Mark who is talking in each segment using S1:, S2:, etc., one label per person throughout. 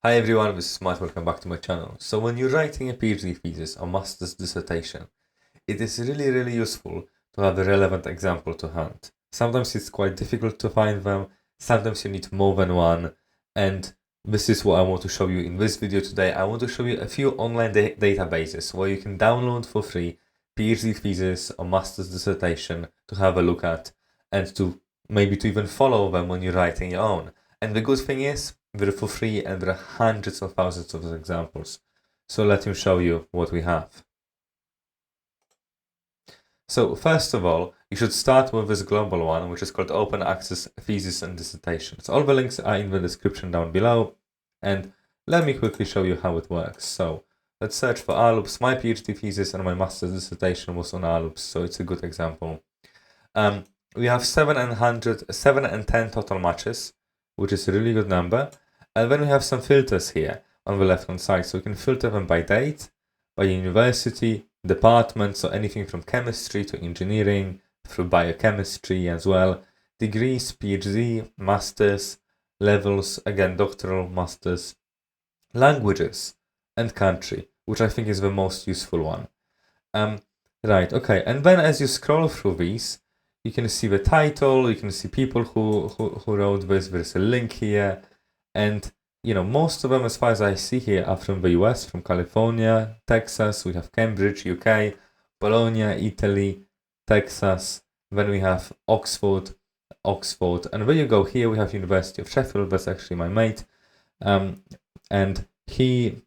S1: Hi everyone, this is Matt, welcome back to my channel. So when you're writing a PhD thesis or master's dissertation, it is really useful to have a relevant example to hand. Sometimes it's quite difficult to find them, sometimes you need more than one, and this is what I want to show you in this video today. I want to show you a few online databases where you can download for free PhD thesis or master's dissertation to have a look at and to maybe to even follow them when you're writing your own. And the good thing is, they're for free and there are hundreds of thousands of examples. So let me show you what we have. So first of all, you should start with this global one, which is called Open Access Thesis and Dissertation. So all the links are in the description down below. And let me quickly show you how it works. So let's search for OurLoops. My PhD thesis and my master's dissertation was on OurLoops, so it's a good example. We have 710 total matches, which is a really good number. And then we have some filters here on the left hand side. So we can filter them by date, by university, department, so anything from chemistry to engineering, through biochemistry as well, degrees, PhD, masters, levels, again, doctoral, masters, languages, and country, which I think is the most useful one. Right, okay, and then as you scroll through these, you can see the title, you can see people who wrote this, there's a link here, and you know, most of them, as far as I see here, are from the US, from California, Texas, we have Cambridge, UK, Bologna, Italy, Texas, then we have Oxford, and when you go here, we have University of Sheffield, that's actually my mate, and he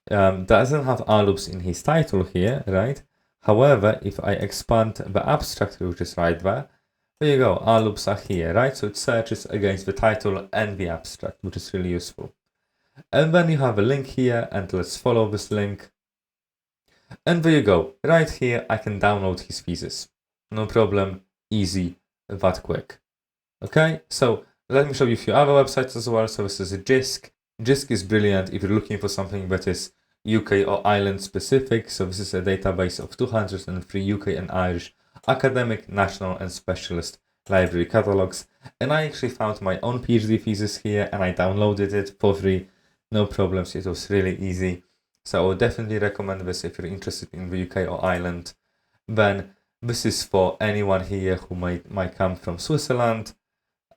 S1: doesn't have OurLoops in his title here, right? However, if I expand the abstract, which is right there you go, OurLoops are here, right? So it searches against the title and the abstract, which is really useful. And then you have a link here, and let's follow this link. And there you go, right here, I can download his thesis. No problem, easy, that quick. Okay, so let me show you a few other websites as well. So this is a JISC. JISC is brilliant if you're looking for something that is UK or Ireland specific. So this is a database of 203 UK and Irish academic, national and specialist library catalogs. And I actually found my own PhD thesis here and I downloaded it for free. No problems, it was really easy. So I would definitely recommend this if you're interested in the UK or Ireland. Then this is for anyone here who might come from Switzerland.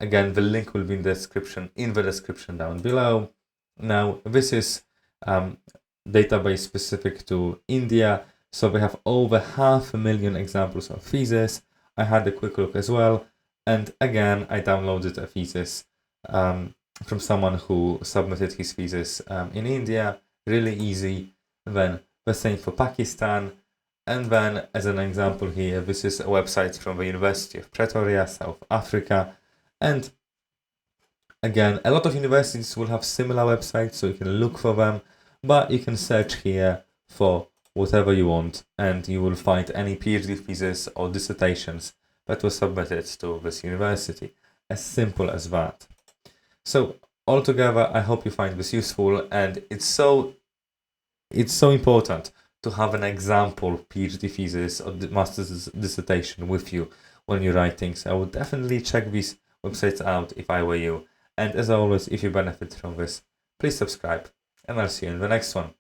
S1: Again, the link will be in the description down below. Now, this is database specific to India. So we have over 500,000 examples of thesis. I had a quick look as well. And again, I downloaded a thesis from someone who submitted his thesis in India. Really easy. Then the same for Pakistan. And then as an example here, this is a website from the University of Pretoria, South Africa. And again, a lot of universities will have similar websites, so you can look for them. But you can search here for whatever you want, and you will find any PhD thesis or dissertations that were submitted to this university. As simple as that. So altogether, I hope you find this useful, and it's so important to have an example PhD thesis or master's dissertation with you when you're writing. So I would definitely check these websites out if I were you. And as always, if you benefit from this, please subscribe, and I'll see you in the next one.